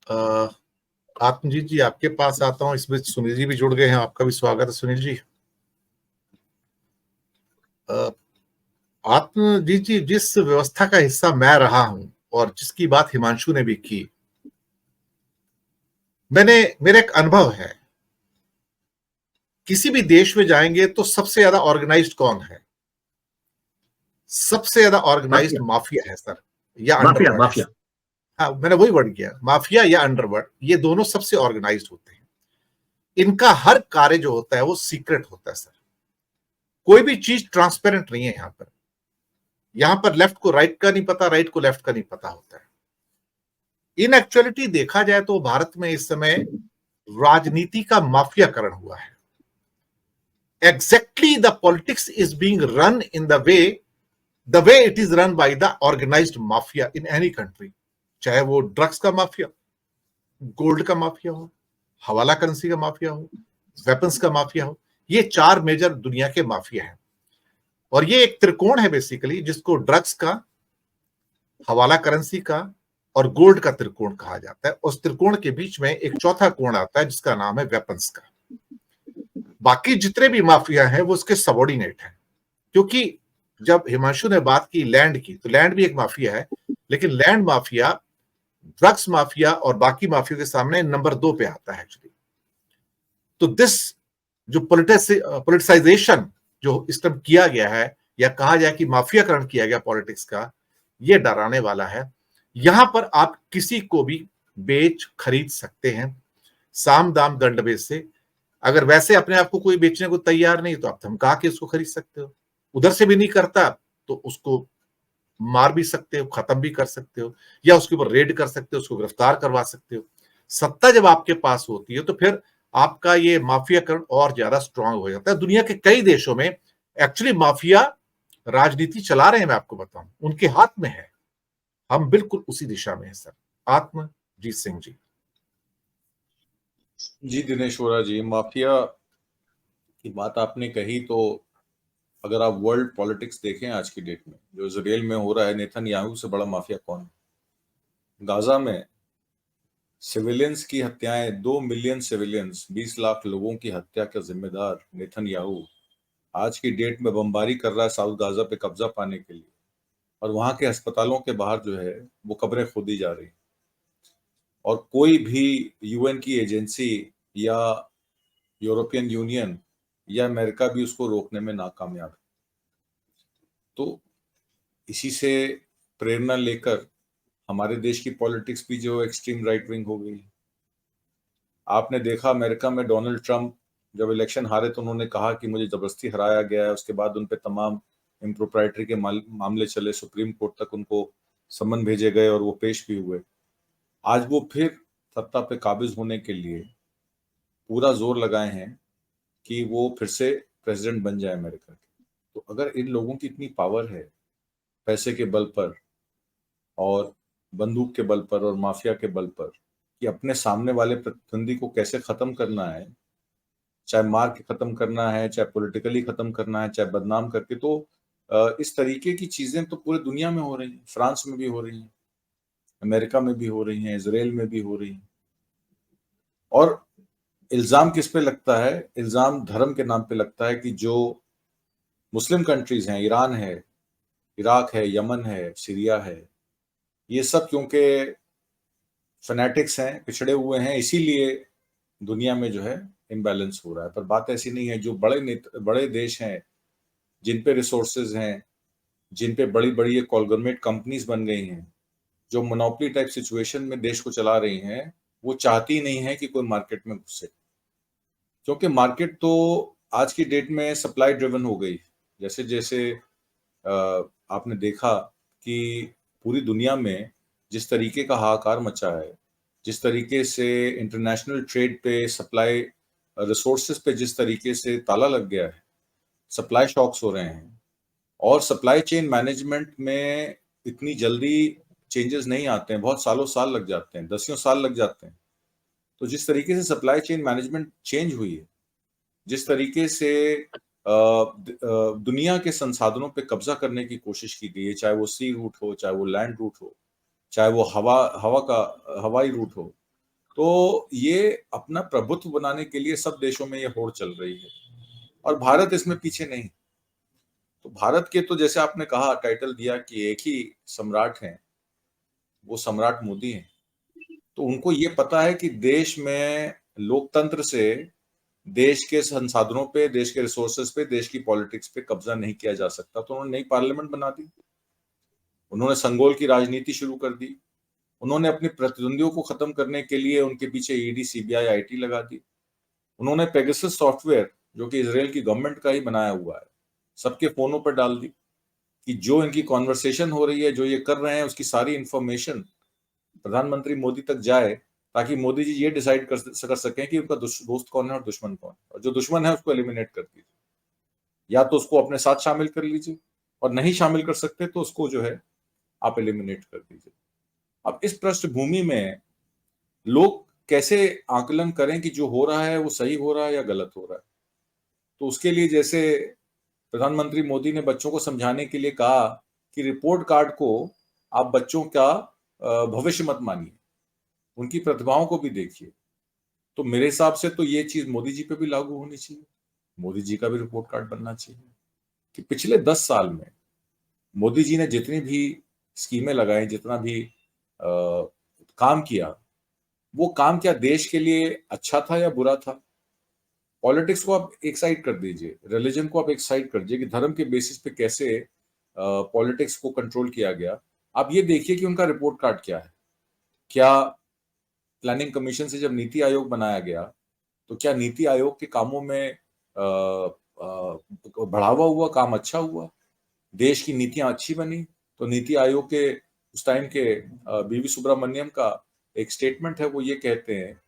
अ, आत्मजीत जी आपके पास आता हूँ। इसमें सुनील जी भी जुड़ गए हैं। आपका भी स्वागत है सुनील जी। आत्मजीत जी, जिस व्यवस्था का हिस्सा मैं रहा हूं और जिसकी बात हिमांशु ने भी की, मेरा एक अनुभव है। किसी भी देश में जाएंगे तो सबसे ज्यादा ऑर्गेनाइज्ड कौन है? सबसे ज्यादा ऑर्गेनाइज्ड माफिया। माफिया है सर, या माफिया अंडरवर्ल्ड है माफिया। सर। हाँ, मैंने वही वर्ड किया, माफिया या अंडरवर्ल्ड। ये दोनों सबसे ऑर्गेनाइज्ड होते हैं। इनका हर कार्य जो होता है वो सीक्रेट होता है सर। कोई भी चीज ट्रांसपेरेंट नहीं है यहां पर। यहां पर लेफ्ट को राइट का नहीं पता, राइट को लेफ्ट का नहीं पता होता है। इन एक्चुअलिटी देखा जाए तो भारत में इस समय राजनीति का माफियाकरण हुआ है। Exactly the politics is being run in the way it is run by the organised mafia in any country. चाहे वो ड्रग्स का माफिया, गोल्ड का माफिया हो, हवाला करेंसी का माफिया हो, वेपन्स का माफिया हो। ये चार मेजर दुनिया के माफिया हैं। और ये एक त्रिकोण है बेसिकली, जिसको ड्रग्स का, हवाला करेंसी का और गोल्ड का त्रिकोण कहा जाता है। उस त्रिकोण के बीच में एक चौथा कोण आता है जिसका नाम है वेपन्स का। बाकी जितने भी माफिया हैं वो उसके सबॉर्डिनेट हैं। क्योंकि जब हिमांशु ने बात की लैंड की, तो लैंड भी एक माफिया है, लेकिन लैंड माफिया ड्रग्स माफिया और बाकी माफिया के सामने नंबर 2 पे आता है एक्चुअली। तो दिस जो पोलिटिसाइजेशन जो इस टाइम किया गया है, या कहा जाए कि माफियाकरण किया गया पॉलिटिक्स का, ये डराने वाला है। यहां पर आप किसी को भी बेच खरीद सकते हैं, साम दाम दंड भेद से। अगर वैसे अपने आप को कोई बेचने को तैयार नहीं तो आप धमका के उसको खरीद सकते हो। उधर से भी नहीं करता तो उसको मार भी सकते हो, खत्म भी कर सकते हो, या उसके ऊपर रेड कर सकते हो, उसको गिरफ्तार करवा सकते हो। सत्ता जब आपके पास होती है तो फिर आपका ये माफियाकरण और ज्यादा स्ट्रांग हो जाता है। दुनिया के कई देशों में एक्चुअली माफिया राजनीति चला रहे हैं, मैं आपको बताऊं, उनके हाथ में है। हम बिल्कुल उसी दिशा में है सर। आत्मजीत सिंह जी। जी दिनेश वोरा जी, माफिया की बात आपने कही तो अगर आप वर्ल्ड पॉलिटिक्स देखें आज की डेट में, जो इजराइल में हो रहा है, नेतन्याहू से बड़ा माफिया कौन है? गाजा में सिविलियंस की हत्याएं, 2 मिलियन सिविलियंस, 20 लाख लोगों की हत्या का जिम्मेदार नेतन्याहू आज की डेट में बमबारी कर रहा है साउथ गाजा पे कब्जा पाने के लिए, और वहां के अस्पतालों के बाहर जो है वो कब्रें खोदी जा रही। और कोई भी यूएन की एजेंसी या यूरोपियन यूनियन या अमेरिका भी उसको रोकने में नाकामयाब है। तो इसी से प्रेरणा लेकर हमारे देश की पॉलिटिक्स भी जो एक्सट्रीम राइट विंग हो गई। आपने देखा अमेरिका में डोनाल्ड ट्रंप जब इलेक्शन हारे तो उन्होंने कहा कि मुझे जबरदस्ती हराया गया है। उसके बाद उन पे तमाम इम्प्रोप्राइटरी के मामले चले, सुप्रीम कोर्ट तक उनको समन भेजे गए और वो पेश भी हुए। आज वो फिर सत्ता पे काबिज होने के लिए पूरा जोर लगाए हैं कि वो फिर से प्रेसिडेंट बन जाए अमेरिका के। तो अगर इन लोगों की इतनी पावर है पैसे के बल पर और बंदूक के बल पर और माफिया के बल पर कि अपने सामने वाले प्रतिद्वंदी को कैसे खत्म करना है, चाहे मार के खत्म करना है, चाहे पॉलिटिकली खत्म करना है, चाहे बदनाम करके, तो इस तरीके की चीजें तो पूरे दुनिया में हो रही हैं। फ्रांस में भी हो रही हैं, अमेरिका में भी हो रही हैं, इसराइल में भी हो रही हैं। और इल्जाम किस पे लगता है? इल्जाम धर्म के नाम पे लगता है कि जो मुस्लिम कंट्रीज हैं, ईरान है, इराक है, यमन है, सीरिया है, ये सब क्योंकि फैनेटिक्स हैं, पिछड़े हुए हैं, इसीलिए दुनिया में जो है इम्बैलेंस हो रहा है। पर बात ऐसी नहीं है। जो बड़े देश हैं, जिन पे रिसोर्सेज हैं, जिन पे बड़ी बड़ी ये कॉन्ग्लोमरेट कंपनीज बन गई हैं, जो मोनोपोली टाइप सिचुएशन में देश को चला रही हैं, वो चाहती नहीं है कि कोई मार्केट में घुसे। क्योंकि मार्केट तो आज की डेट में सप्लाई ड्रिवन हो गई। जैसे जैसे आपने देखा कि पूरी दुनिया में जिस तरीके का हाहाकार मचा है, जिस तरीके से इंटरनेशनल ट्रेड पे, सप्लाई रिसोर्सेज पे जिस तरीके से ताला लग गया है, सप्लाई शॉक्स हो रहे हैं, और सप्लाई चेन मैनेजमेंट में इतनी जल्दी चेंजेस नहीं आते हैं, बहुत सालों साल लग जाते हैं, दसियों साल लग जाते हैं। तो जिस तरीके से सप्लाई चेन मैनेजमेंट चेंज हुई है, जिस तरीके से दुनिया के संसाधनों पे कब्जा करने की कोशिश की गई है, चाहे वो सी रूट हो, चाहे वो लैंड रूट हो, चाहे वो हवाई रूट हो, तो ये अपना प्रभुत्व बनाने के लिए सब देशों में ये होड़ चल रही है और भारत इसमें पीछे नहीं। तो भारत के तो जैसे आपने कहा, टाइटल दिया कि एक ही सम्राट हैं, वो सम्राट मोदी हैं। तो उनको ये पता है कि देश में लोकतंत्र से देश के संसाधनों पे, देश के रिसोर्सेज पे, देश की पॉलिटिक्स पे कब्जा नहीं किया जा सकता। तो उन्होंने नई पार्लियामेंट बना दी, उन्होंने संगोल की राजनीति शुरू कर दी, उन्होंने अपने प्रतिद्वंदियों को खत्म करने के लिए उनके पीछे ईडी, सीबीआई, आईटी लगा दी। उन्होंने पेगासस सॉफ्टवेयर, जो कि इजराइल की गवर्नमेंट का ही बनाया हुआ है, सबके फोनों पर डाल दी कि जो इनकी कॉन्वर्सेशन हो रही है, जो ये कर रहे हैं, उसकी सारी इंफॉर्मेशन प्रधानमंत्री मोदी तक जाए, ताकि मोदी जी ये डिसाइड कर सकें कि उनका दोस्त कौन है और दुश्मन कौन है, और जो दुश्मन है उसको एलिमिनेट कर दीजिए, या तो उसको अपने साथ शामिल कर लीजिए, और नहीं शामिल कर सकते तो उसको जो है आप एलिमिनेट कर दीजिए। अब इस पृष्ठभूमि में लोग कैसे आकलन करें कि जो हो रहा है वो सही हो रहा है या गलत हो रहा है? तो उसके लिए जैसे प्रधानमंत्री मोदी ने बच्चों को समझाने के लिए कहा कि रिपोर्ट कार्ड को आप बच्चों का भविष्य मत मानिए, उनकी प्रतिभाओं को भी देखिए। तो मेरे हिसाब से तो ये चीज मोदी जी पे भी लागू होनी चाहिए, मोदी जी का भी रिपोर्ट कार्ड बनना चाहिए कि पिछले 10 साल में मोदी जी ने जितनी भी स्कीमें लगाई, जितना भी काम किया, वो काम क्या देश के लिए अच्छा था या बुरा था? पॉलिटिक्स को आप एक साइड कर दीजिए, रिलीजन को आप एक साइड कर दीजिए कि धर्म के बेसिस पे कैसे पॉलिटिक्स को कंट्रोल किया गया। आप ये देखिए कि उनका रिपोर्ट कार्ड क्या है। क्या प्लानिंग कमीशन से जब नीति आयोग बनाया गया, तो क्या नीति आयोग के कामों में बढ़ावा हुआ, काम अच्छा हुआ, देश की नीतियां अच्छी बनी? तो नीति आयोग के उस टाइम के बीवी सुब्रमण्यम का एक स्टेटमेंट है, वो ये कहते हैं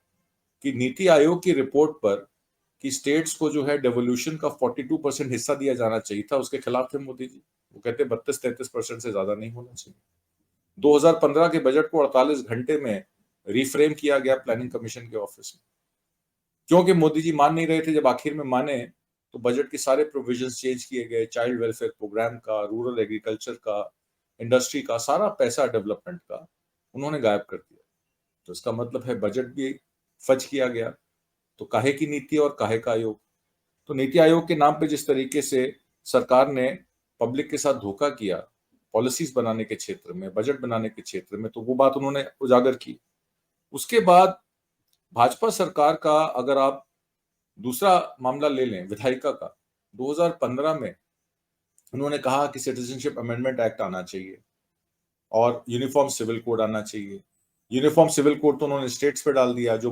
कि नीति आयोग की रिपोर्ट पर कि स्टेट्स को जो है डेवोल्यूशन का 42% हिस्सा दिया जाना चाहिए था, उसके खिलाफ थे मोदी जी। वो कहते 32-33% से ज्यादा नहीं होना चाहिए। 2015 के बजट को 48 घंटे में रिफ्रेम किया गया प्लानिंग कमीशन के ऑफिस में, क्योंकि मोदी जी मान नहीं रहे थे। जब आखिर में माने तो बजट के सारे प्रोविजंस चेंज किए गए, चाइल्ड वेलफेयर प्रोग्राम का, रूरल एग्रीकल्चर का, इंडस्ट्री का, सारा पैसा डेवलपमेंट का उन्होंने गायब कर दिया। तो इसका मतलब है बजट भी फज किया गया। तो काहे की नीति और काहे का आयोग? तो नीति आयोग के नाम पे जिस तरीके से सरकार ने पब्लिक के साथ धोखा किया पॉलिसीज बनाने के क्षेत्र में, बजट बनाने के क्षेत्र में, तो वो बात उन्होंने उजागर की। उसके बाद भाजपा सरकार का अगर आप दूसरा मामला ले लें, विधायिका का, 2015 में उन्होंने कहा कि सिटीजनशिप अमेंडमेंट एक्ट आना चाहिए और यूनिफॉर्म सिविल कोड आना चाहिए। यूनिफॉर्म सिविल कोड तो उन्होंने स्टेट्स पे डाल दिया। जो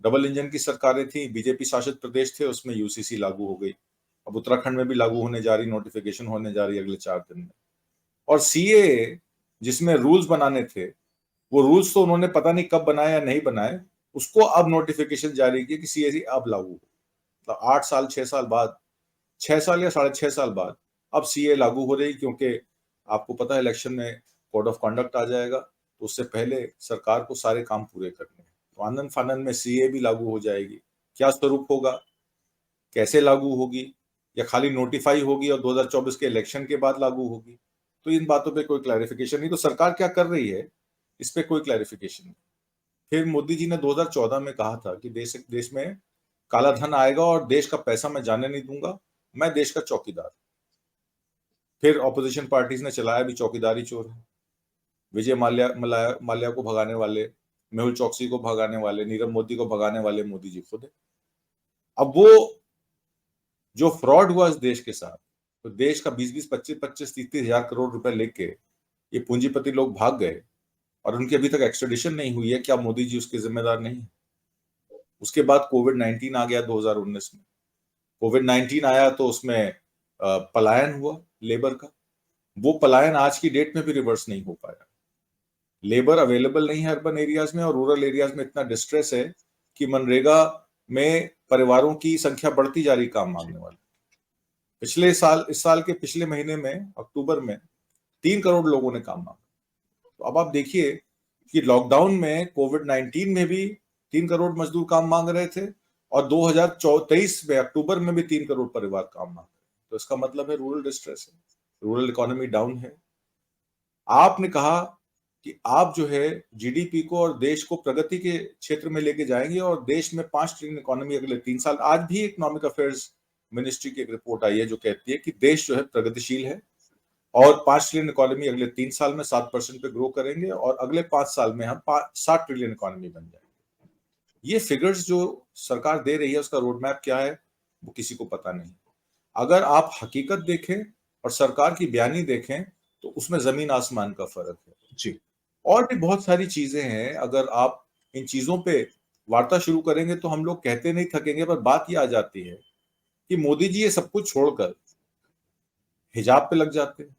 डबल इंजन की सरकारें थी, बीजेपी शासित प्रदेश थे, उसमें यूसीसी लागू हो गई। अब उत्तराखंड में भी लागू होने जा रही, नोटिफिकेशन होने जा रही अगले 4 दिन में। और सीए जिसमें रूल्स बनाने थे, वो रूल्स तो उन्होंने पता नहीं कब बनाए या नहीं बनाए, उसको अब नोटिफिकेशन जारी की कि सीए अब लागू हो। मतलब 8 साल 6 साल बाद, 6 साल या 6.5 साल बाद अब सीए लागू हो रही, क्योंकि आपको पता है इलेक्शन में कोड ऑफ कंडक्ट आ जाएगा, तो उससे पहले सरकार को सारे काम पूरे करने हैं। तो आनंद फानंद में सीए भी लागू हो जाएगी। क्या स्वरूप होगा, कैसे लागू होगी, या खाली नोटिफाई होगी और 2024 के इलेक्शन के बाद लागू होगी? तो इन बातों पे कोई क्लैरिफिकेशन नहीं। तो सरकार क्या कर रही है, इस पे कोई क्लैरिफिकेशन नहीं। फिर मोदी जी ने 2014 में कहा था कि देश में काला धन आएगा और देश का पैसा मैं जाने नहीं दूंगा, मैं देश का चौकीदार। फिर ऑपोजिशन पार्टीज ने चलाया भी चौकीदारी चोर है। विजय माल्या को भगाने वाले, मेहुल चौकसी को भगाने वाले, नीरव मोदी को भगाने वाले मोदी जी खुद है। अब वो जो फ्रॉड हुआ इस देश के साथ, तो देश का 20-20, 25-25, 30-30 हजार करोड़ रुपए लेके ये पूंजीपति लोग भाग गए और उनकी अभी तक एक्स्ट्रेडिशन नहीं हुई है। क्या मोदी जी उसके जिम्मेदार नहीं है? उसके बाद कोविड-19 आ गया 2019 में। कोविड-19 आया तो उसमें पलायन हुआ लेबर का। वो पलायन आज की डेट में भी रिवर्स नहीं हो पाया। लेबर अवेलेबल नहीं है अर्बन एरियाज में, और रूरल एरियाज में इतना डिस्ट्रेस है कि मनरेगा में परिवारों की संख्या बढ़ती जा रही काम मांगने वाले। इस साल के पिछले महीने में, अक्टूबर में 3 करोड़ लोगों ने काम मांगा। तो अब आप देखिए कि लॉकडाउन में, कोविड-19 में भी 3 करोड़ मजदूर काम मांग रहे थे, और 2023 में अक्टूबर में भी 3 करोड़ परिवार काम मांग रहे हैं। तो इसका मतलब है रूरल डिस्ट्रेस है, रूरल इकोनॉमी डाउन है। आपने कहा कि आप जो है जीडीपी को और देश को प्रगति के क्षेत्र में लेके जाएंगे और देश में 5 ट्रिलियन इकोनॉमी अगले 3 साल। आज भी इकोनॉमिक अफेयर्स मिनिस्ट्री की एक रिपोर्ट आई है जो कहती है कि देश जो है प्रगतिशील है और 5 ट्रिलियन इकोनॉमी अगले 3 साल में 7% पे ग्रो करेंगे और अगले 5 साल में हम 60 ट्रिलियन इकोनॉमी बन जाएंगे। ये फिगर्स जो सरकार दे रही है उसका रोड मैप क्या है वो किसी को पता नहीं। अगर आप हकीकत देखें और सरकार की बयानी देखें तो उसमें जमीन आसमान का फर्क है जी। और भी बहुत सारी चीजें हैं। अगर आप इन चीजों पे वार्ता शुरू करेंगे तो हम लोग कहते नहीं थकेंगे, पर बात ये आ जाती है कि मोदी जी ये सब कुछ छोड़कर हिजाब पे लग जाते हैं।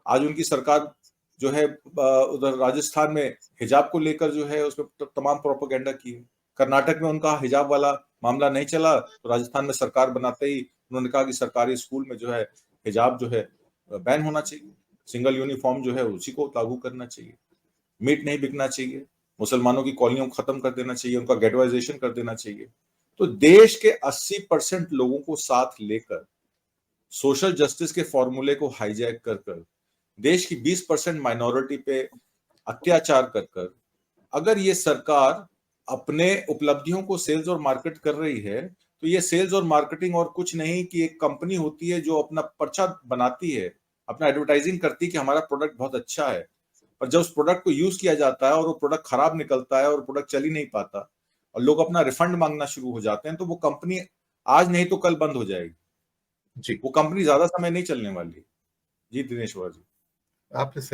आज उनकी सरकार जो है उधर राजस्थान में हिजाब को लेकर जो है उसमें तमाम प्रोपेगेंडा की है। कर्नाटक में उनका हिजाब वाला मामला नहीं चला तो राजस्थान में सरकार बनाते ही उन्होंने कहा कि सरकारी स्कूल में जो है हिजाब जो है बैन होना चाहिए, सिंगल यूनिफॉर्म जो है उसी को लागू करना चाहिए, मीट नहीं बिकना चाहिए, मुसलमानों की कॉलोनियों को खत्म कर देना चाहिए, उनका गेटवाइजेशन कर देना चाहिए। तो देश के 80% लोगों को साथ लेकर सोशल जस्टिस के फॉर्मूले को हाईजैक कर कर देश की 20% माइनॉरिटी पे अत्याचार कर कर अगर ये सरकार अपने उपलब्धियों को सेल्स और मार्केट कर रही है तो ये सेल्स और मार्केटिंग और कुछ नहीं कि एक कंपनी होती है जो अपना पर्चा बनाती है, अपना एडवर्टाइजिंग करती है कि हमारा प्रोडक्ट बहुत अच्छा है, पर जब उस प्रोडक्ट को यूज किया जाता है और वो प्रोडक्ट खराब निकलता है और प्रोडक्ट चल ही नहीं पाता और लोग अपना रिफंड मांगना शुरू हो जाते हैं तो वो कंपनी आज नहीं तो कल बंद हो जाएगी। जी, वो कंपनी ज्यादा समय नहीं चलने वाली। जी दिनेश जी, आपने सही